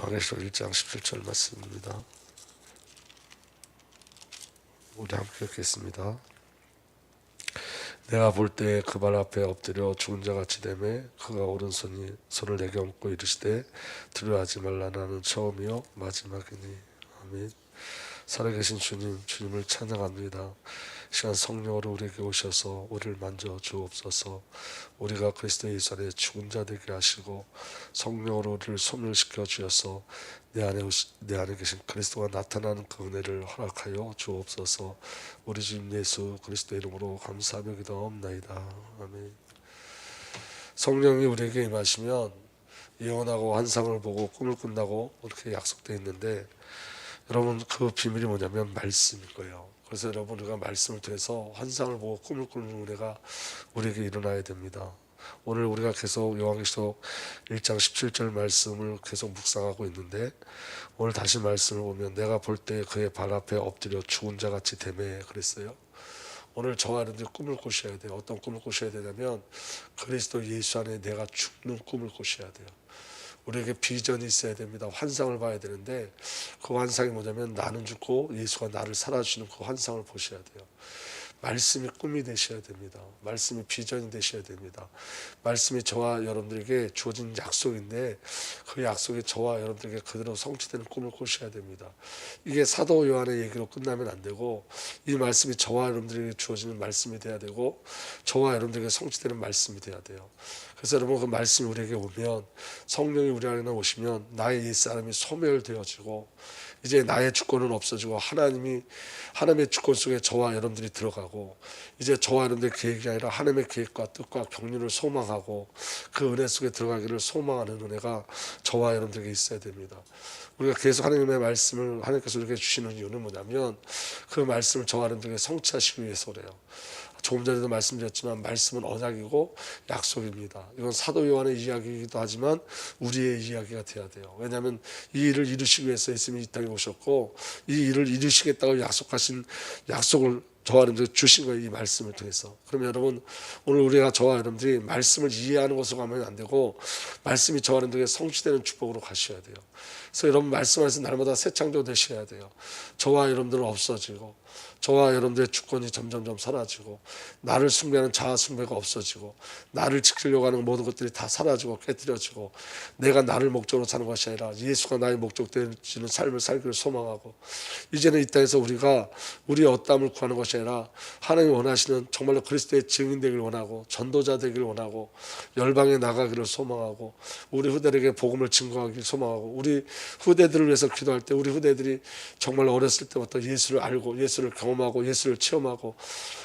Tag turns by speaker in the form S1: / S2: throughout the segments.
S1: 요한계시록 1장 17절 말씀입니다. 우리 함께 읽겠습니다. 내가 볼 때 그 발 앞에 엎드려 죽은 자 같이 되매 그가 오른손이 손을 내게 얹고 이르시되 두려워하지 말라 나는 처음이요 마지막이니. 아멘. 살아계신 주님, 주님을 찬양합니다. 시간 성령으로 우리에게 오셔서 우리를 만져 주옵소서. 우리가 그리스도 예수 안에 죽은 자 되게 하시고 성령으로 우리를 소멸시켜 주셔서 내 안에 계신 그리스도가 나타나는 그 은혜를 허락하여 주옵소서. 우리 주님 예수 그리스도 이름으로 감사하며 기도하옵나이다. 아멘. 성령이 우리에게 임하시면 예언하고 환상을 보고 꿈을 꾼다고 그렇게 약속되어 있는데, 여러분 그 비밀이 뭐냐면 말씀일 거예요. 그래서 여러분 우리가 말씀을 통해서 환상을 보고 꿈을 꾸는 은혜가 우리에게 일어나야 됩니다. 오늘 우리가 계속 요한계시록 1장 17절 말씀을 계속 묵상하고 있는데, 오늘 다시 말씀을 보면 내가 볼 때 그의 발 앞에 엎드려 죽은 자 같이 되매 그랬어요. 오늘 저와 여러분들이 꿈을 꾸셔야 돼요. 어떤 꿈을 꾸셔야 되냐면 그리스도 예수 안에 내가 죽는 꿈을 꾸셔야 돼요. 우리에게 비전이 있어야 됩니다. 환상을 봐야 되는데 그 환상이 뭐냐면 나는 죽고 예수가 나를 살아주시는 그 환상을 보셔야 돼요. 말씀이 꿈이 되셔야 됩니다. 말씀이 비전이 되셔야 됩니다. 말씀이 저와 여러분들에게 주어진 약속인데 그 약속이 저와 여러분들에게 그대로 성취되는 꿈을 꾸셔야 됩니다. 이게 사도 요한의 얘기로 끝나면 안 되고 이 말씀이 저와 여러분들에게 주어지는 말씀이 돼야 되고 저와 여러분들에게 성취되는 말씀이 돼야 돼요. 그래서 여러분 그 말씀이 우리에게 오면, 성령이 우리 안에 오시면 나의 옛사람이 소멸되어지고 이제 나의 주권은 없어지고 하나님의 주권 속에 저와 여러분들이 들어가고, 이제 저와 여러분들의 계획이 아니라 하나님의 계획과 뜻과 경륜을 소망하고 그 은혜 속에 들어가기를 소망하는 은혜가 저와 여러분들에게 있어야 됩니다. 우리가 계속 하나님의 말씀을 하나님께서 우리에게 주시는 이유는 뭐냐면 그 말씀을 저와 여러분들에게 성취하시기 위해서 그래요. 조금 전에도 말씀드렸지만 말씀은 언약이고 약속입니다. 이건 사도 요한의 이야기이기도 하지만 우리의 이야기가 돼야 돼요. 왜냐하면 이 일을 이루시기 위해서 예수님이 이 땅에 오셨고 이 일을 이루시겠다고 약속하신 약속을 저와 여러분들 주신 거예요. 이 말씀을 통해서. 그러면 여러분 오늘 우리가 저와 여러분들이 말씀을 이해하는 것으로 가면 안 되고 말씀이 저와 여러분들에게 성취되는 축복으로 가셔야 돼요. 그래서 여러분 말씀 안에서 날마다 새 창조 되셔야 돼요. 저와 여러분들은 없어지고 저와 여러분들의 주권이 점점점 사라지고 나를 숭배하는 자아 숭배가 없어지고 나를 지키려고 하는 모든 것들이 다 사라지고 깨뜨려지고 내가 나를 목적으로 사는 것이 아니라 예수가 나의 목적 되시는 삶을 살기를 소망하고, 이제는 이 땅에서 우리가 우리의 어떠함을 구하는 것이 아니라 하나님이 원하시는 정말로 그리스도의 증인 되기를 원하고 전도자 되기를 원하고 열방에 나가기를 소망하고 우리 후대들에게 복음을 증거하기를 소망하고, 우리 후대들을 위해서 기도할 때 우리 후대들이 정말 어렸을 때부터 예수를 알고 예수를 경험하고 예수를 체험하고,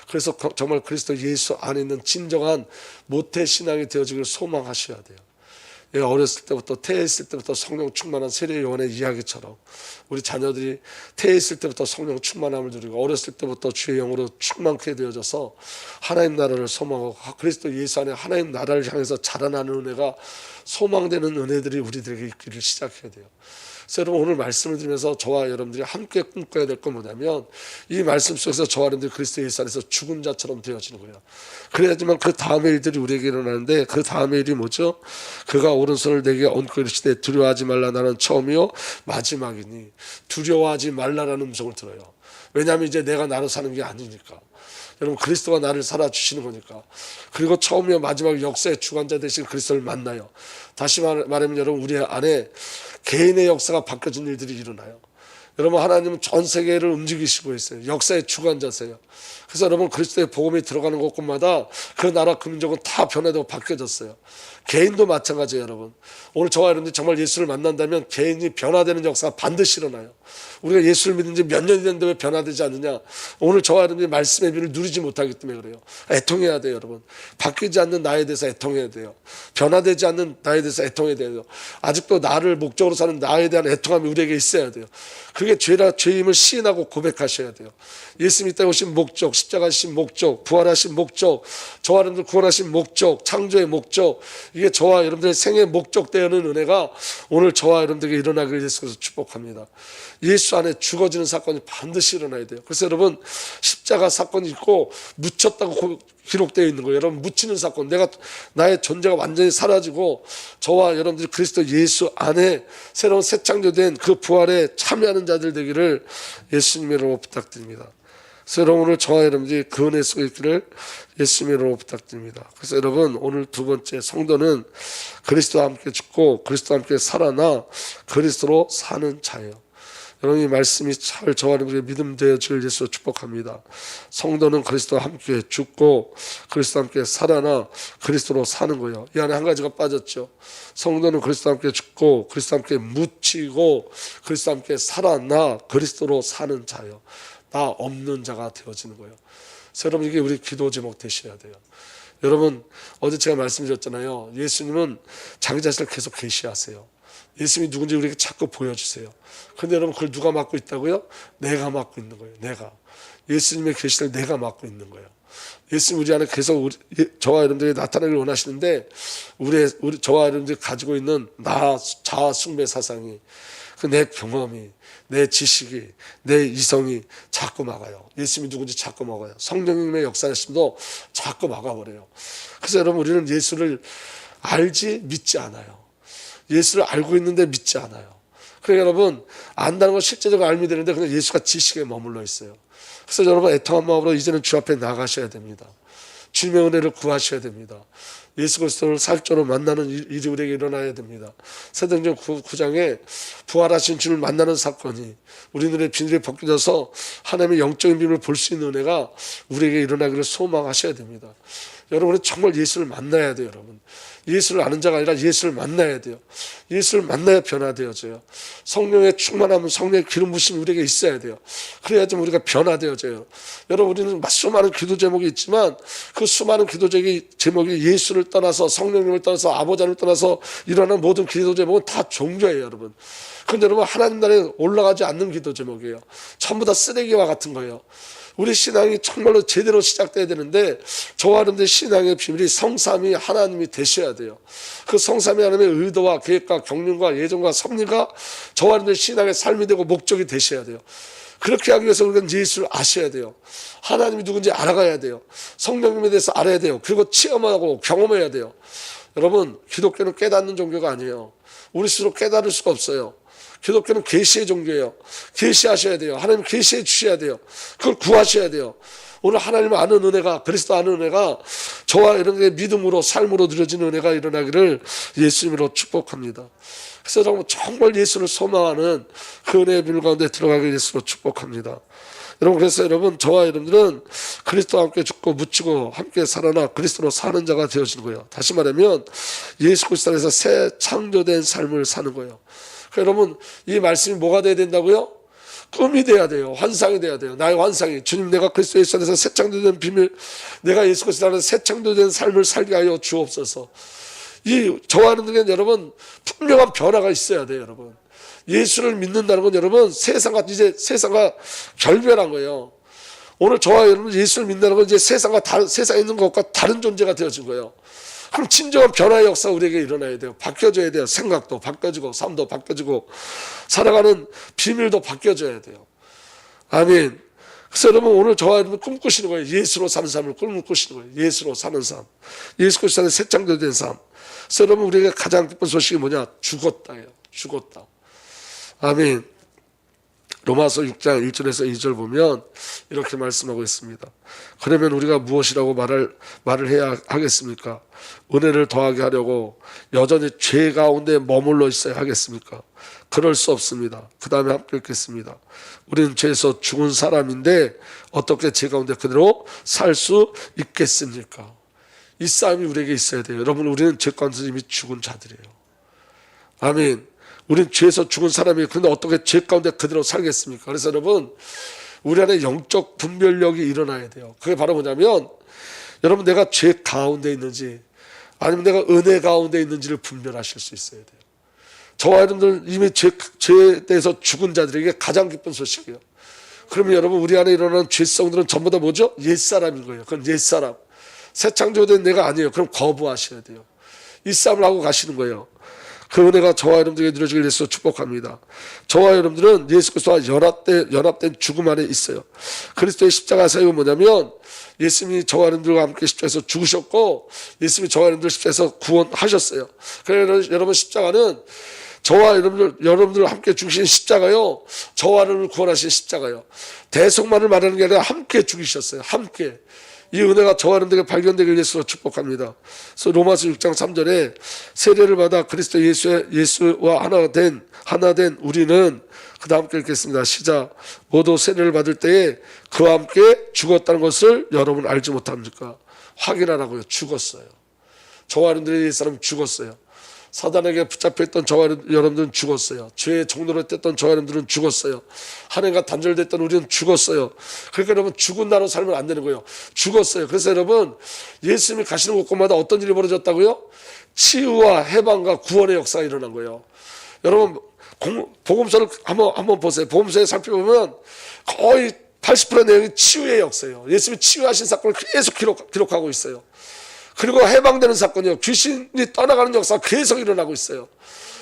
S1: 그래서 정말 그리스도 예수 안에 있는 진정한 모태신앙이 되어지기를 소망하셔야 돼요. 어렸을 때부터 태어있을 때부터 성령 충만한 세례 요한의 이야기처럼 우리 자녀들이 태어있을 때부터 성령 충만함을 누리고 어렸을 때부터 주의 영으로 충만케 되어져서 하나님 나라를 소망하고 그리스도 예수 안에 하나님 나라를 향해서 자라나는 은혜가 소망되는 은혜들이 우리들에게 있기를 시작해야 돼요. 그래서 여러분 오늘 말씀을 들으면서 저와 여러분들이 함께 꿈꿔야 될 건 뭐냐면 이 말씀 속에서 저와 여러분들이 그리스도 예수 안에서 죽은 자처럼 되어지는 거예요. 그래야지만 그 다음의 일들이 우리에게 일어나는데, 그 다음의 일이 뭐죠? 그가 오른손을 내게 얹고 이르시되 두려워하지 말라 나는 처음이요 마지막이니. 두려워하지 말라라는 음성을 들어요. 왜냐하면 이제 내가 나로 사는 게 아니니까. 여러분 그리스도가 나를 살아주시는 거니까. 그리고 처음이요 마지막 역사의 주관자 되신 그리스도를 만나요. 다시 말하면 여러분 우리 안에 개인의 역사가 바뀌어진 일들이 일어나요. 여러분 하나님은 전 세계를 움직이시고 있어요. 역사의 주관자세요. 그래서 여러분 그리스도의 복음이 들어가는 곳곳마다 그 나라 그 민족은 다 변화되고 바뀌어졌어요. 개인도 마찬가지예요. 여러분 오늘 저와 여러분들이 정말 예수를 만난다면 개인이 변화되는 역사가 반드시 일어나요. 우리가 예수를 믿은 지 몇 년이 됐는데 왜 변화되지 않느냐? 오늘 저와 여러분들이 말씀의 비를 누리지 못하기 때문에 그래요. 애통해야 돼요. 여러분 바뀌지 않는 나에 대해서 애통해야 돼요. 변화되지 않는 나에 대해서 애통해야 돼요. 아직도 나를 목적으로 사는 나에 대한 애통함이 우리에게 있어야 돼요. 그게 죄임을 시인하고 고백하셔야 돼요. 예수님이 이 땅에 오신 목적, 십자가신 목적, 부활하신 목적, 저와 여러분들 구원하신 목적, 창조의 목적, 이게 저와 여러분들의 생의 목적 되는 은혜가 오늘 저와 여러분들에게 일어나기를 예수께서 축복합니다. 예수 안에 죽어지는 사건이 반드시 일어나야 돼요. 그래서 여러분 십자가 사건이 있고 묻혔다고 기록되어 있는 거예요. 여러분, 묻히는 사건, 나의 존재가 완전히 사라지고 저와 여러분들이 그리스도 예수 안에 새로운 새 창조된 그 부활에 참여하는 자들 되기를 예수님의 이름으로 부탁드립니다. 그래서 여러분, 오늘 저와 여러분들이 그 은혜 속에 있기를 예수님의 이름으로 부탁드립니다. 그래서 여러분, 오늘 두 번째, 성도는 그리스도와 함께 죽고 그리스도와 함께 살아나 그리스도로 사는 자예요. 여러분, 이 말씀이 잘 저와 여러분의 믿음 되어질 예수로 축복합니다. 성도는 그리스도와 함께 죽고 그리스도와 함께 살아나 그리스도로 사는 거예요. 이 안에 한 가지가 빠졌죠. 성도는 그리스도와 함께 죽고 그리스도와 함께 묻히고 그리스도와 함께 살아나 그리스도로 사는 자예요. 나 없는 자가 되어지는 거예요. 그래서 여러분, 이게 우리 기도 제목 되셔야 돼요. 여러분, 어제 제가 말씀드렸잖아요. 예수님은 자기 자신을 계속 계시하세요. 예수님이 누군지 우리에게 자꾸 보여주세요. 그런데 여러분, 그걸 누가 맡고 있다고요? 내가 맡고 있는 거예요. 내가. 예수님의 계시를 내가 맡고 있는 거예요. 예수님 우리 안에 계속 저와 여러분들이 나타나길 원하시는데 저와 여러분들이 가지고 있는 자아 숭배 사상이, 내 경험이, 내 지식이, 내 이성이 자꾸 막아요. 예수님이 누군지 자꾸 막아요. 성령님의 역사하심도 자꾸 막아버려요. 그래서 여러분, 우리는 예수를 알지 믿지 않아요. 예수를 알고 있는데 믿지 않아요. 그러니까 여러분, 안다는 건 실제적으로 알면 되는데 그냥 예수가 지식에 머물러 있어요. 그래서 여러분, 애통한 마음으로 이제는 주 앞에 나가셔야 됩니다. 주님의 은혜를 구하셔야 됩니다. 예수 그리스도를 사역적으로 만나는 일이 우리에게 일어나야 됩니다. 사도행전 9장에 부활하신 주를 만나는 사건이 우리 눈에 비늘이 벗겨져서 하나님의 영적인 비밀을 볼 수 있는 은혜가 우리에게 일어나기를 소망하셔야 됩니다. 여러분은 정말 예수를 만나야 돼요. 여러분, 예수를 아는 자가 아니라 예수를 만나야 돼요. 예수를 만나야 변화되어져요. 성령의 충만함은, 성령의 기름 부심이 우리에게 있어야 돼요. 그래야지 우리가 변화되어져요. 여러분, 우리는 수많은 기도 제목이 있지만 그 수많은 기도 제목이 예수를 떠나서, 성령님을 떠나서, 아버지를 떠나서 일어나는 모든 기도 제목은 다 종교예요. 여러분, 그런데 여러분, 하나님 나라에 올라가지 않는 기도 제목이에요. 전부 다 쓰레기와 같은 거예요. 우리 신앙이 정말로 제대로 시작돼야 되는데, 저와 여러분들의 신앙의 비밀이 성삼위 하나님이 되셔야 돼요. 그 성삼위 하나님의 의도와 계획과 경륜과 예정과 섭리가 저와 여러분들의 신앙의 삶이 되고 목적이 되셔야 돼요. 그렇게 하기 위해서 우리는 예수를 아셔야 돼요. 하나님이 누군지 알아가야 돼요. 성령님에 대해서 알아야 돼요. 그리고 체험하고 경험해야 돼요. 여러분, 기독교는 깨닫는 종교가 아니에요. 우리 스스로 깨달을 수가 없어요. 기독교는 계시의 종교예요. 계시하셔야 돼요. 하나님 계시해 주셔야 돼요. 그걸 구하셔야 돼요. 오늘 하나님을 아는 은혜가, 그리스도 아는 은혜가 저와 여러분의 믿음으로, 삶으로 누려지는 은혜가 일어나기를 예수님으로 축복합니다. 그래서 정말 예수를 소망하는 그 은혜의 비밀 가운데 들어가기를 예수로 축복합니다. 여러분, 그래서 여러분, 저와 여러분들은 그리스도와 함께 죽고 묻히고 함께 살아나 그리스도로 사는 자가 되어지는 거예요. 다시 말하면 예수 그리스도 안에서 새 창조된 삶을 사는 거예요. 여러분, 이 말씀이 뭐가 돼야 된다고요? 꿈이 돼야 돼요. 환상이 돼야 돼요. 나의 환상이, 주님, 내가 그리스도 예수 안에서 새 창조된 비밀, 내가 예수 그리스도 안에서 새 창조된 삶을 살게 하여 주옵소서. 저와 여러분들은 여러분, 분명한 변화가 있어야 돼요. 여러분, 예수를 믿는다는 건 여러분, 세상과 결별한 거예요. 오늘 저와 여러분 예수를 믿는다는 건 이제 세상에 있는 것과 다른 존재가 되어진 거예요. 그럼 진정한 변화의 역사가 우리에게 일어나야 돼요. 바뀌어져야 돼요. 생각도 바뀌어지고 삶도 바뀌어지고 살아가는 비밀도 바뀌어져야 돼요. 아멘. 그래서 여러분, 오늘 저와 여러분 꿈꾸시는 거예요. 예수로 사는 삶을 꿈꾸시는 거예요. 예수로 사는 삶, 예수 그리스도 안에 새 창조된 삶. 그래서 여러분, 우리에게 가장 기쁜 소식이 뭐냐? 죽었다예요. 죽었다. 아멘. 로마서 6장 1절에서 2절 보면 이렇게 말씀하고 있습니다. 그러면 우리가 무엇이라고 말을 해야 하겠습니까? 은혜를 더하게 하려고 여전히 죄 가운데 머물러 있어야 하겠습니까? 그럴 수 없습니다. 그 다음에 함께 읽겠습니다. 우리는 죄에서 죽은 사람인데 어떻게 죄 가운데 그대로 살 수 있겠습니까? 이 싸움이 우리에게 있어야 돼요. 여러분, 우리는 죄 가운데 이미 죽은 자들이에요. 아멘. 우리는 죄에서 죽은 사람이에요. 그런데 어떻게 죄 가운데 그대로 살겠습니까? 그래서 여러분, 우리 안에 영적 분별력이 일어나야 돼요. 그게 바로 뭐냐면, 여러분, 내가 죄 가운데 있는지 아니면 내가 은혜 가운데 있는지를 분별하실 수 있어야 돼요. 저와 여러분들 이미 죄에 대해서 죽은 자들에게 가장 기쁜 소식이에요. 그러면 여러분, 우리 안에 일어나는 죄성들은 전부 다 뭐죠? 옛사람인 거예요. 그건 옛사람. 새 창조된 내가 아니에요. 그럼 거부하셔야 돼요. 이 싸움을 하고 가시는 거예요. 그 은혜가 저와 여러분들에게 누려지길 예수로 축복합니다. 저와 여러분들은 예수 그리스도와 연합된 죽음 안에 있어요. 그리스도의 십자가 사역은 뭐냐면 예수님이 저와 여러분들과 함께 십자가에서 죽으셨고 예수님이 저와 여러분들 십자가에서 구원하셨어요. 그래서 여러분 십자가는 저와 여러분들 함께 죽으신 십자가요, 저와 여러분을 구원하신 십자가요, 대속만을 말하는 게 아니라 함께 죽이셨어요. 함께. 이 은혜가 저와 여러분들에게 발견되길 예수로 축복합니다. 그래서 로마서 6장 3절에 세례를 받아 그리스도 예수와 하나 된 우리는, 그 다음 함께 읽겠습니다. 시작. 모두 세례를 받을 때에 그와 함께 죽었다는 것을 여러분 알지 못합니까? 확인하라고요. 죽었어요. 저와 여러분들의 옛사람은 죽었어요. 사단에게 붙잡혀있던 저와 여러분들은 죽었어요. 죄의 종로를 뗐던 저와 여러분들은 죽었어요. 하나님과 단절됐던 우리는 죽었어요. 그러니까 여러분 죽은 나로 살면 안 되는 거예요. 죽었어요. 그래서 여러분 예수님이 가시는 곳곳마다 어떤 일이 벌어졌다고요? 치유와 해방과 구원의 역사가 일어난 거예요. 여러분 복음서를 한번 보세요. 복음서에 살펴보면 거의 80% 내용이 치유의 역사예요. 예수님이 치유하신 사건을 계속 기록하고 있어요. 그리고 해방되는 사건이요, 귀신이 떠나가는 역사가 계속 일어나고 있어요.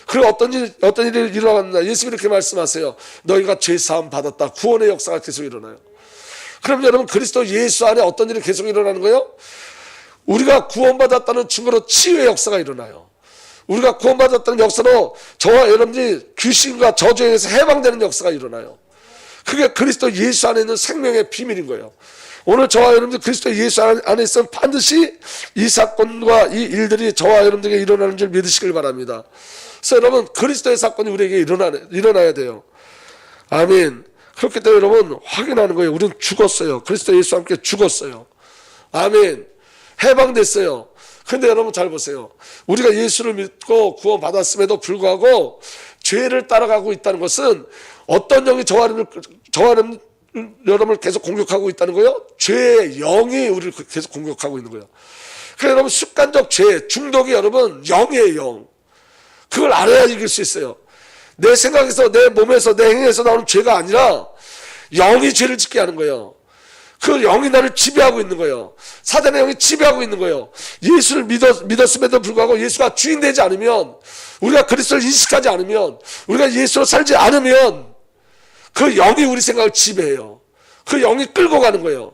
S1: 그리고 어떤 일이 일어났나? 예수님이 이렇게 말씀하세요. 너희가 죄사함 받았다. 구원의 역사가 계속 일어나요. 그럼 여러분 그리스도 예수 안에 어떤 일이 계속 일어나는 거예요? 우리가 구원받았다는 증거로 치유의 역사가 일어나요. 우리가 구원받았다는 역사로 저와 여러분들이 귀신과 저주에 의해서 해방되는 역사가 일어나요. 그게 그리스도 예수 안에 있는 생명의 비밀인 거예요. 오늘 저와 여러분들 그리스도 예수 안에 있으면 반드시 이 사건과 이 일들이 저와 여러분들에게 일어나는 줄 믿으시길 바랍니다. 그래서 여러분 그리스도의 사건이 우리에게 일어나야 돼요. 아멘. 그렇기 때문에 여러분 확인하는 거예요. 우리는 죽었어요. 그리스도 예수와 함께 죽었어요. 아멘. 해방됐어요. 근데 여러분 잘 보세요. 우리가 예수를 믿고 구원받았음에도 불구하고 죄를 따라가고 있다는 것은 어떤 영이 저와 여러분을 계속 공격하고 있다는 거예요? 죄의 영이 우리를 계속 공격하고 있는 거예요. 그래서 여러분 습관적 죄, 중독이 여러분 영이에요. 영. 그걸 알아야 이길 수 있어요. 내 생각에서, 내 몸에서, 내 행위에서 나오는 죄가 아니라 영이 죄를 짓게 하는 거예요. 그 영이 나를 지배하고 있는 거예요. 사단의 영이 지배하고 있는 거예요. 예수를 믿었음에도 불구하고 예수가 주인 되지 않으면, 우리가 그리스도를 인식하지 않으면, 우리가 예수로 살지 않으면 그 영이 우리 생각을 지배해요. 그 영이 끌고 가는 거예요.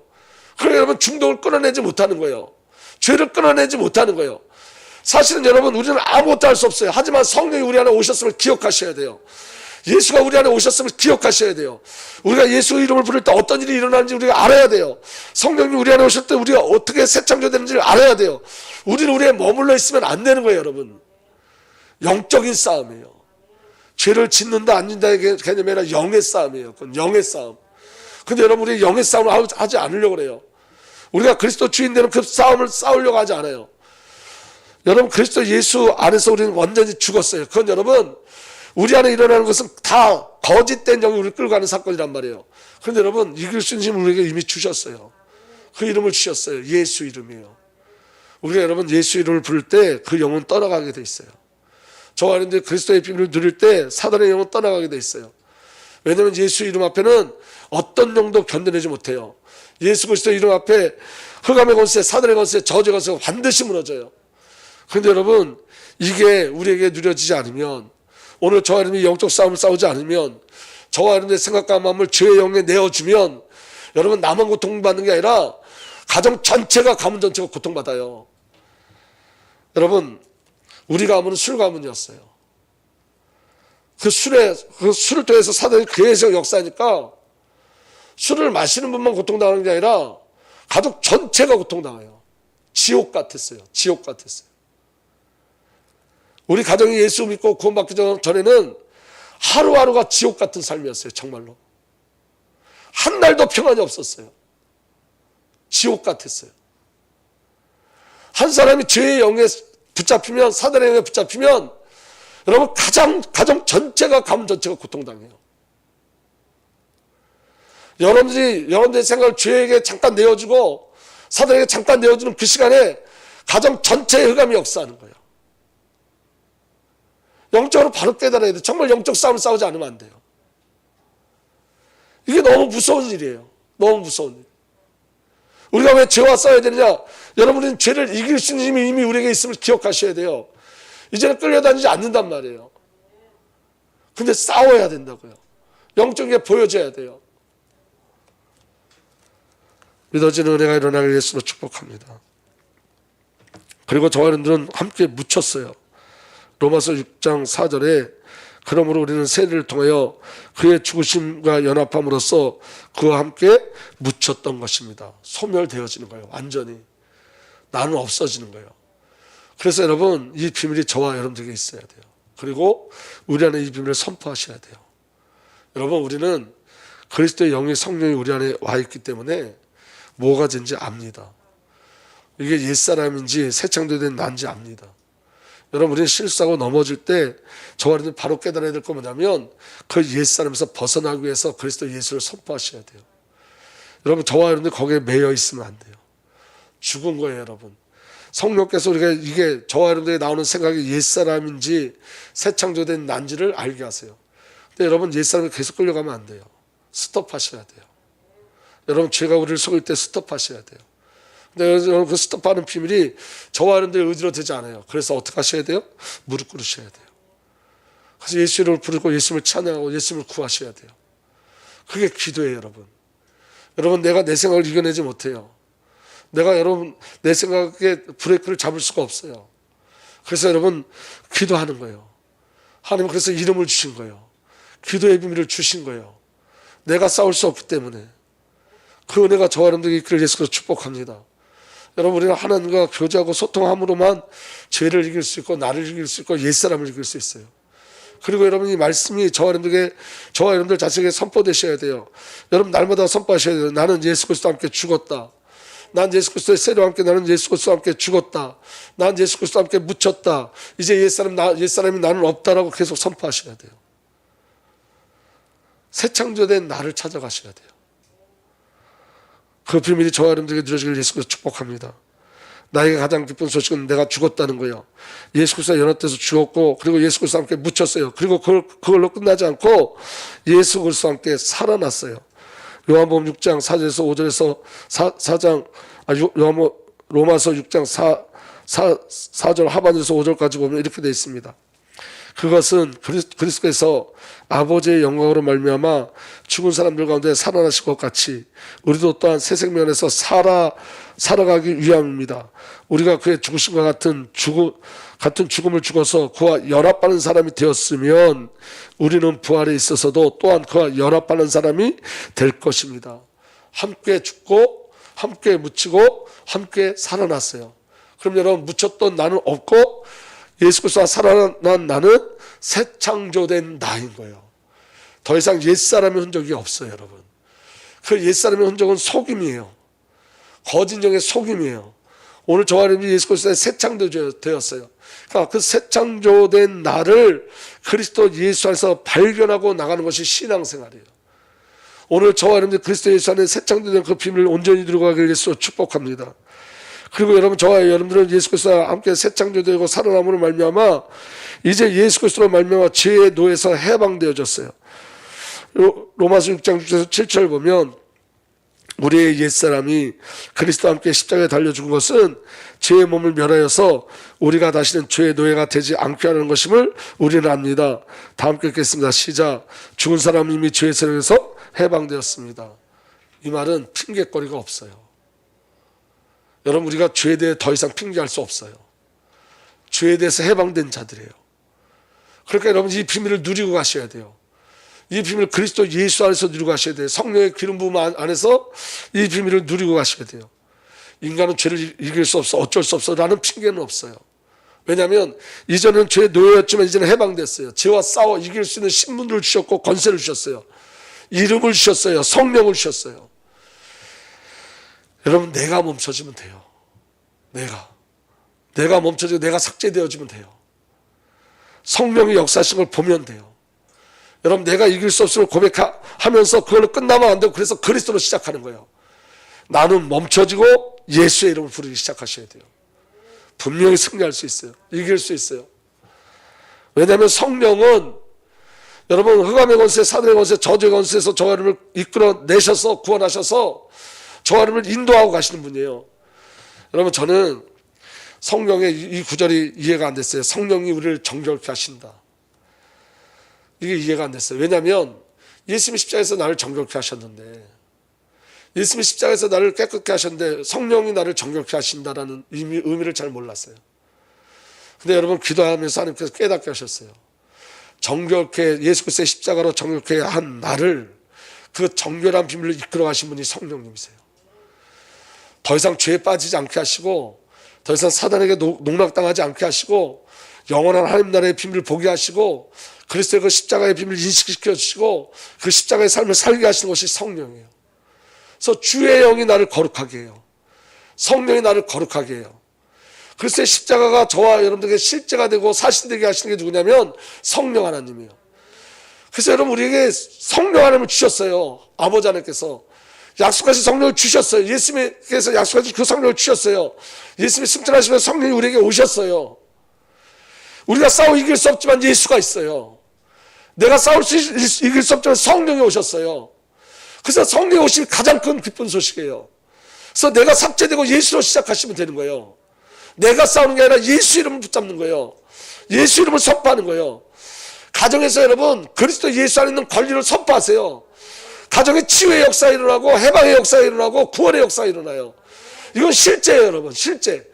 S1: 그러니까 여러분 중독을 끊어내지 못하는 거예요. 죄를 끊어내지 못하는 거예요. 사실은 여러분 우리는 아무것도 할 수 없어요. 하지만 성령이 우리 안에 오셨음을 기억하셔야 돼요. 예수가 우리 안에 오셨음을 기억하셔야 돼요. 우리가 예수 이름을 부를 때 어떤 일이 일어나는지 우리가 알아야 돼요. 성령이 우리 안에 오실 때 우리가 어떻게 새 창조되는지를 알아야 돼요. 우리는 우리에 머물러 있으면 안 되는 거예요. 여러분 영적인 싸움이에요. 죄를 짓는다 안 짓는다의 개념이 아니라 영의 싸움이에요. 그건 영의 싸움. 근데 여러분 우리 영의 싸움을 하지 않으려고 그래요. 우리가 그리스도 주인 되는 그 싸움을 싸우려고 하지 않아요. 여러분 그리스도 예수 안에서 우리는 완전히 죽었어요. 그건 여러분 우리 안에 일어나는 것은 다 거짓된 영이 우리를 끌고 가는 사건이란 말이에요. 그런데 여러분 이길 수 있는 힘을 우리에게 이미 주셨어요. 그 이름을 주셨어요. 예수 이름이에요. 우리가 여러분 예수 이름을 부를 때 그 영은 떠나가게 돼 있어요. 저와 여러분들이 그리스도의 비밀을 누릴 때 사단의 영은 떠나가게 돼 있어요. 왜냐하면 예수 이름 앞에는 어떤 영도 견뎌내지 못해요. 예수 그리스도 이름 앞에 흑암의 권세, 사단의 권세, 저주의 권세가 반드시 무너져요. 그런데 여러분 이게 우리에게 누려지지 않으면, 오늘 저와 여러분이 영적 싸움을 싸우지 않으면, 저와 여러분의 생각과 마음을 죄의 영에 내어주면 여러분 나만 고통받는 게 아니라 가정 전체가, 가문 전체가 고통받아요. 여러분 우리 가문은 술 가문이었어요. 그 술을 통해서 사단이 계속 역사하니까 술을 마시는 분만 고통당하는 게 아니라 가족 전체가 고통당해요. 지옥 같았어요. 지옥 같았어요. 우리 가정이 예수 믿고 구원받기 전에는 하루하루가 지옥 같은 삶이었어요. 정말로. 한 날도 평안이 없었어요. 지옥 같았어요. 한 사람이 죄의 영에 붙잡히면, 사단의 영에 붙잡히면 여러분 가정 전체가, 가문 전체가 고통당해요. 여러분들의 생각을 죄에게 잠깐 내어주고 사단에게 잠깐 내어주는 그 시간에 가정 전체의 흑암이 역사하는 거예요. 영적으로 바로 깨달아야 돼요. 정말 영적 싸움을 싸우지 않으면 안 돼요. 이게 너무 무서운 일이에요. 너무 무서운 일. 우리가 왜 죄와 싸워야 되느냐? 여러분은 죄를 이길 수 있는 힘이 이미 우리에게 있음을 기억하셔야 돼요. 이제는 끌려다니지 않는단 말이에요. 근데 싸워야 된다고요. 영적인 게 보여져야 돼요. 믿어지는 은혜가 일어나길 예수로 축복합니다. 그리고 저와 여러분들은 함께 묻혔어요. 로마서 6장 4절에 그러므로 우리는 세례를 통하여 그의 죽으심과 연합함으로써 그와 함께 묻혔던 것입니다. 소멸되어지는 거예요. 완전히. 나는 없어지는 거예요. 그래서 여러분 이 비밀이 저와 여러분들에게 있어야 돼요. 그리고 우리 안에 이 비밀을 선포하셔야 돼요. 여러분 우리는 그리스도의 영이 성령이 우리 안에 와 있기 때문에 뭐가 된지 압니다. 이게 옛사람인지 새창조된 난지 압니다. 여러분 우리는 실수하고 넘어질 때 저와 여러분 바로 깨달아야 될 거 뭐냐면 그 옛사람에서 벗어나기 위해서 그리스도 예수를 선포하셔야 돼요. 여러분 저와 여러분들 거기에 매여 있으면 안 돼요. 죽은 거예요 여러분. 성령께서 우리가 이게 저와 여러분들이 나오는 생각이 옛사람인지 새창조된 난지를 알게 하세요. 근데 여러분 옛사람이 계속 끌려가면 안 돼요. 스톱하셔야 돼요. 여러분 죄가 우리를 속일 때 스톱하셔야 돼요. 근데 여러분 그 스톱하는 비밀이 저와 여러분들의 의지로 되지 않아요. 그래서 어떻게 하셔야 돼요? 무릎 꿇으셔야 돼요. 그래서 예수 이름을 부르고 예수님을 찬양하고 예수님을 구하셔야 돼요. 그게 기도예요 여러분. 여러분 내가 내 생각을 이겨내지 못해요. 내가 여러분 내 생각에 브레이크를 잡을 수가 없어요. 그래서 여러분 기도하는 거예요. 하나님은 그래서 이름을 주신 거예요. 기도의 비밀을 주신 거예요. 내가 싸울 수 없기 때문에. 그 은혜가 저와 여러분들에게 있기를 예수로 축복합니다. 여러분 우리는 하나님과 교제하고 소통함으로만 죄를 이길 수 있고 나를 이길 수 있고 옛사람을 이길 수 있어요. 그리고 여러분 이 말씀이 저와 여러분들 자신에게 선포되셔야 돼요. 여러분 날마다 선포하셔야 돼요. 나는 예수 그리스도와 함께 죽었다. 난 예수 그리스도의 세례와 함께 나는 예수 그리스도와 함께 죽었다. 난 예수 그리스도와 함께 묻혔다. 이제 옛사람이 나는 없다라고 계속 선포하셔야 돼요. 새 창조된 나를 찾아가셔야 돼요. 그 비밀이 저와 여러분들에게 누려지길 예수 그리스도 축복합니다. 나에게 가장 기쁜 소식은 내가 죽었다는 거예요. 예수 그리스도와 연합돼서 죽었고 그리고 예수 그리스도와 함께 묻혔어요. 그리고 그걸로 끝나지 않고 예수 그리스도와 함께 살아났어요. 요한복음 6장 4절에서 5절에서 로마서 6장 4절 하반절에서 5절까지 보면 이렇게 되어 있습니다. 그것은 그리스도께서 아버지의 영광으로 말미암아 죽은 사람들 가운데 살아나실 것 같이 우리도 또한 새 생명에서 살아가기 위함입니다. 우리가 그의 죽으심과 같은 죽음을 죽어서 그와 연합하는 사람이 되었으면 우리는 부활에 있어서도 또한 그와 연합하는 사람이 될 것입니다. 함께 죽고 함께 묻히고 함께 살아났어요. 그럼 여러분 묻혔던 나는 없고 예수 그리스도와 살아난 나는 새 창조된 나인 거예요. 더 이상 옛사람의 흔적이 없어요 여러분. 그 옛사람의 흔적은 속임이에요. 거짓 영의 속임이에요. 오늘 저와 여러분이 예수 그리스도의 새 창조되었어요. 그러니까 그 새 창조된 나를 그리스도 예수 안에서 발견하고 나가는 것이 신앙생활이에요. 오늘 저와 여러분들 그리스도 예수 안에 새 창조된 그 비밀을 온전히 들어가길 예수로 축복합니다. 그리고 여러분 저와 여러분들은 예수 그리스도와 함께 새 창조되고 살아남으로 말미암아 이제 예수 그리스도로 말미암아 죄의 노에서 해방되어졌어요. 로마서 6장 6절에서 7절 보면 우리의 옛사람이 그리스도와 함께 십자가에 달려 죽은 것은 죄의 몸을 멸하여서 우리가 다시는 죄의 노예가 되지 않게 하는 것임을 우리는 압니다. 다 함께 읽겠습니다. 시작. 죽은 사람은 이미 죄의 세력에서 해방되었습니다. 이 말은 핑계거리가 없어요. 여러분 우리가 죄에 대해 더 이상 핑계할 수 없어요. 죄에 대해서 해방된 자들이에요. 그러니까 여러분 이 비밀을 누리고 가셔야 돼요. 이 비밀을 그리스도 예수 안에서 누리고 가셔야 돼요. 성령의 기름 부음 안에서 이 비밀을 누리고 가셔야 돼요. 인간은 죄를 이길 수 없어 어쩔 수 없어 라는 핑계는 없어요. 왜냐하면 이전에는 죄의 노예였지만 이제는 해방됐어요. 죄와 싸워 이길 수 있는 신분을 주셨고 권세를 주셨어요. 이름을 주셨어요. 성령을 주셨어요. 여러분 내가 멈춰지면 돼요. 내가 멈춰지고 내가 삭제되어지면 돼요. 성령의 역사하신 걸 보면 돼요. 여러분 내가 이길 수 없음을 고백하면서 그걸로 끝나면 안 되고 그래서 그리스도로 시작하는 거예요. 나는 멈춰지고 예수의 이름을 부르기 시작하셔야 돼요. 분명히 승리할 수 있어요. 이길 수 있어요. 왜냐하면 성령은 여러분 흑암의 권세, 사단의 권세, 저주의 권세에서 저와 여러분을 이끌어내셔서 구원하셔서 저와 여러분을 인도하고 가시는 분이에요. 여러분 저는 성령의 이 구절이 이해가 안 됐어요. 성령이 우리를 정결케 하신다. 이게 이해가 안 됐어요. 왜냐하면 예수님이 십자가에서 나를 정결케 하셨는데, 예수님이 십자가에서 나를 깨끗게 하셨는데 성령이 나를 정결케 하신다라는 의미를 잘 몰랐어요. 근데 여러분 기도하면서 하나님께서 깨닫게 하셨어요. 정결케, 예수 그리스도의 십자가로 정결케 한 나를, 그 정결한 비밀로 이끌어 가신 분이 성령님이세요. 더 이상 죄에 빠지지 않게 하시고, 더 이상 사단에게 농락당하지 않게 하시고, 영원한 하나님 나라의 비밀을 보게 하시고, 그리스도의 그 십자가의 비밀을 인식시켜 주시고, 그 십자가의 삶을 살게 하시는 것이 성령이에요. 그래서 주의 영이 나를 거룩하게 해요. 성령이 나를 거룩하게 해요. 그리스도의 십자가가 저와 여러분들에게 실제가 되고 사실되게 하시는 게 누구냐면 성령 하나님이에요. 그래서 여러분 우리에게 성령 하나님을 주셨어요. 아버지 하나님께서 약속하신 성령을 주셨어요. 예수님께서 약속하신 그 성령을 주셨어요. 예수님이 승천하시면서 성령이 우리에게 오셨어요. 우리가 싸워 이길 수 없지만 예수가 있어요. 내가 싸울 수 이길 수 없지만 성령이 오셨어요. 그래서 성령이 오심이 가장 큰 기쁜 소식이에요. 그래서 내가 삭제되고 예수로 시작하시면 되는 거예요. 내가 싸우는 게 아니라 예수 이름을 붙잡는 거예요. 예수 이름을 선포하는 거예요. 가정에서 여러분 그리스도 예수 안에 있는 권리를 선포하세요. 가정에 치유의 역사가 일어나고 해방의 역사가 일어나고 구원의 역사가 일어나요. 이건 실제예요. 여러분 실제.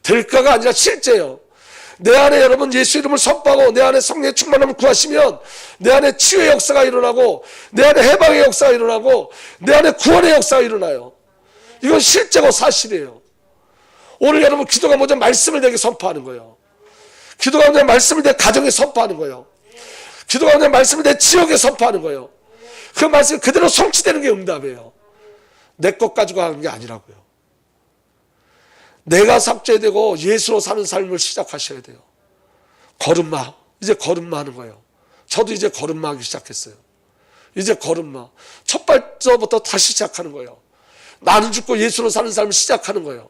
S1: 될까가 아니라 실제예요. 내 안에 여러분 예수 이름을 선포하고 내 안에 성령의 충만함을 구하시면 내 안에 치유의 역사가 일어나고 내 안에 해방의 역사가 일어나고 내 안에 구원의 역사가 일어나요. 이건 실제고 사실이에요. 오늘 여러분 기도가 먼저 말씀을 내게 선포하는 거예요. 기도가 먼저 말씀을 내 가정에 선포하는 거예요. 기도가 먼저 말씀을 내 지역에 선포하는 거예요. 그 말씀이 그대로 성취되는 게 응답이에요. 내 것 가지고 하는 게 아니라고요. 내가 삭제되고 예수로 사는 삶을 시작하셔야 돼요. 걸음마. 이제 걸음마 하는 거예요. 저도 이제 걸음마 하기 시작했어요. 이제 걸음마. 첫 발자부터 다시 시작하는 거예요. 나는 죽고 예수로 사는 삶을 시작하는 거예요.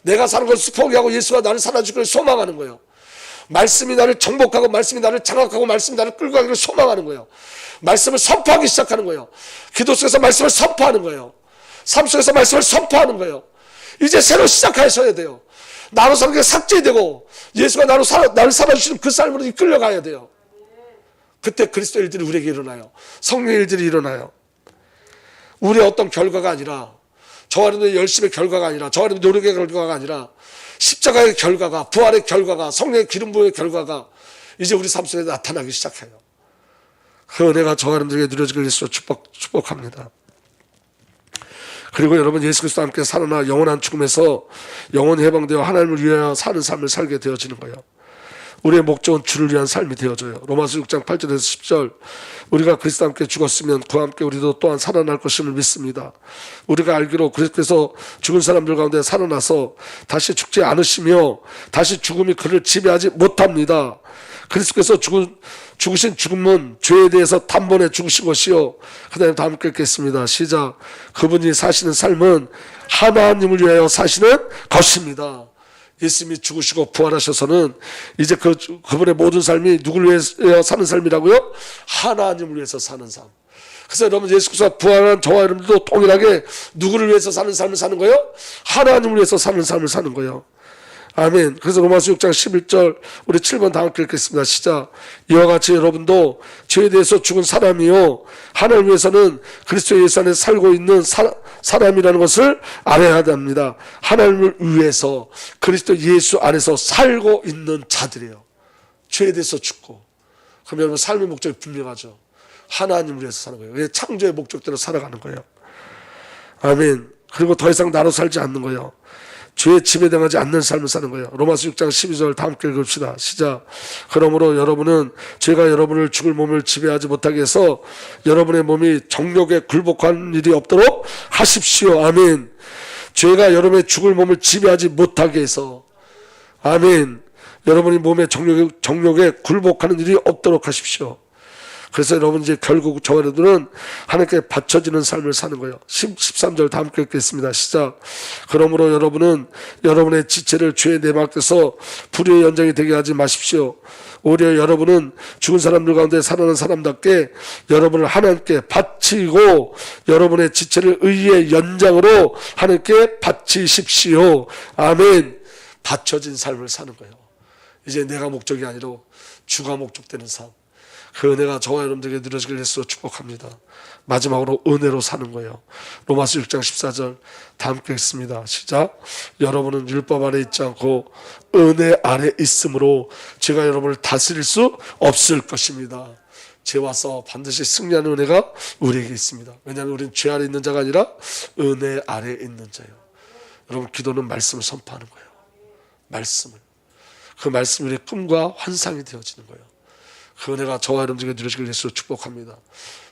S1: 내가 사는 걸 포기하고 예수가 나를 살아주기를 소망하는 거예요. 말씀이 나를 정복하고 말씀이 나를 장악하고 말씀이 나를 끌고 가기를 소망하는 거예요. 말씀을 선포하기 시작하는 거예요. 기도 속에서 말씀을 선포하는 거예요. 삶 속에서 말씀을 선포하는 거예요. 이제 새로 시작하셔야 돼요. 나로 사는 게 삭제되고 예수가 나를 살아주시는 그 삶으로 이끌려가야 돼요. 그때 그리스도 일들이 우리에게 일어나요. 성령의 일들이 일어나요. 우리의 어떤 결과가 아니라, 저와 여러분의 열심의 결과가 아니라, 저와 여러분의 노력의 결과가 아니라 십자가의 결과가, 부활의 결과가, 성령의 기름 부음의 결과가 이제 우리 삶 속에 나타나기 시작해요. 그 은혜가 저와 여러분들에게 누려지길 위해서 축복합니다. 그리고 여러분 예수 그리스도와 함께 살아나 영원한 죽음에서 영원히 해방되어 하나님을 위하여 사는 삶을 살게 되어지는 거예요. 우리의 목적은 주를 위한 삶이 되어져요. 로마서 6장 8절에서 10절, 우리가 그리스도와 함께 죽었으면 그와 함께 우리도 또한 살아날 것임을 믿습니다. 우리가 알기로 그리스도께서 죽은 사람들 가운데 살아나서 다시 죽지 않으시며 다시 죽음이 그를 지배하지 못합니다. 그리스도께서 죽으신 죽음은 죄에 대해서 단번에 죽으신 것이요. 그 다음에 다 함께 읽겠습니다. 시작. 그분이 사시는 삶은 하나님을 위하여 사시는 것입니다. 예수님이 죽으시고 부활하셔서는 이제 그분의 모든 삶이 누구를 위해서 사는 삶이라고요? 하나님을 위해서 사는 삶. 그래서 여러분 예수 그리스도가 부활한 저와 여러분들도 동일하게 누구를 위해서 사는 삶을 사는 거예요? 하나님을 위해서 사는 삶을 사는 거예요. 아멘. 그래서 로마서 6장 11절 우리 7번 다 함께 읽겠습니다. 시작. 이와 같이 여러분도 죄에 대해서 죽은 사람이요 하나님을 위해서는 그리스도 예수 안에 살고 있는 사람이라는 것을 알아야 합니다. 하나님을 위해서 그리스도 예수 안에서 살고 있는 자들이에요. 죄에 대해서 죽고. 그럼 여러분 삶의 목적이 분명하죠. 하나님을 위해서 사는 거예요. 왜? 창조의 목적대로 살아가는 거예요. 아멘. 그리고 더 이상 나로 살지 않는 거예요. 죄에 지배당하지 않는 삶을 사는 거예요. 로마서 6장 12절 다 함께 읽읍시다. 시작. 그러므로 여러분은 죄가 여러분을 죽을 몸을 지배하지 못하게 해서 여러분의 몸이 정욕에 굴복한 일이 없도록 하십시오. 아멘. 죄가 여러분의 죽을 몸을 지배하지 못하게 해서, 아멘. 여러분이 몸의 정욕에 굴복하는 일이 없도록 하십시오. 그래서 여러분 이제 결국 저와 여러분은 하나님께 바쳐지는 삶을 사는 거예요. 13절 다 함께 읽겠습니다. 시작. 그러므로 여러분은 여러분의 지체를 죄에 내막돼서 불의의 연장이 되게 하지 마십시오. 오히려 여러분은 죽은 사람들 가운데 살아난 사람답게 여러분을 하나님께 바치고 여러분의 지체를 의의 연장으로 하나님께 바치십시오. 아멘. 받쳐진 삶을 사는 거예요. 이제 내가 목적이 아니라 주가 목적되는 삶. 그 은혜가 저와 여러분들에게 누려지길 예수로 축복합니다. 마지막으로 은혜로 사는 거예요. 로마서 6장 14절 다 함께 읽습니다. 시작. 여러분은 율법 아래 있지 않고 은혜 아래 있으므로 제가 여러분을 다스릴 수 없을 것입니다. 죄와 싸워 반드시 승리하는 은혜가 우리에게 있습니다. 왜냐하면 우리는 죄 아래 있는 자가 아니라 은혜 아래 있는 자예요. 여러분, 기도는 말씀을 선포하는 거예요. 말씀을. 그 말씀이 우리의 꿈과 환상이 되어지는 거예요. 그 은혜가 저와 여러분들에게 누려지길 예수로 축복합니다.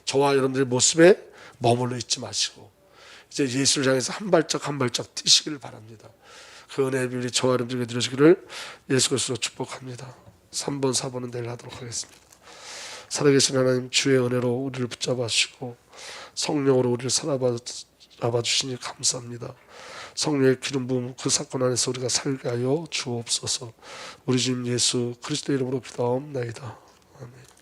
S1: 저와 여러분들의 모습에 머물러 있지 마시고 이제 예수를 향해서 한 발짝 한 발짝 뛰시기를 바랍니다. 그 은혜의 비밀이 저와 여러분들에게 누려지기를 예수 그리스도로 축복합니다. 3번 4번은 내일 하도록 하겠습니다. 살아계신 하나님, 주의 은혜로 우리를 붙잡아 주시고 성령으로 우리를 사랑하여 주시니 감사합니다. 성령의 기름 부음 그 사건 안에서 우리가 살게 하여 주옵소서. 우리 주님 예수 그리스도 이름으로 기도하옵나이다. 아멘.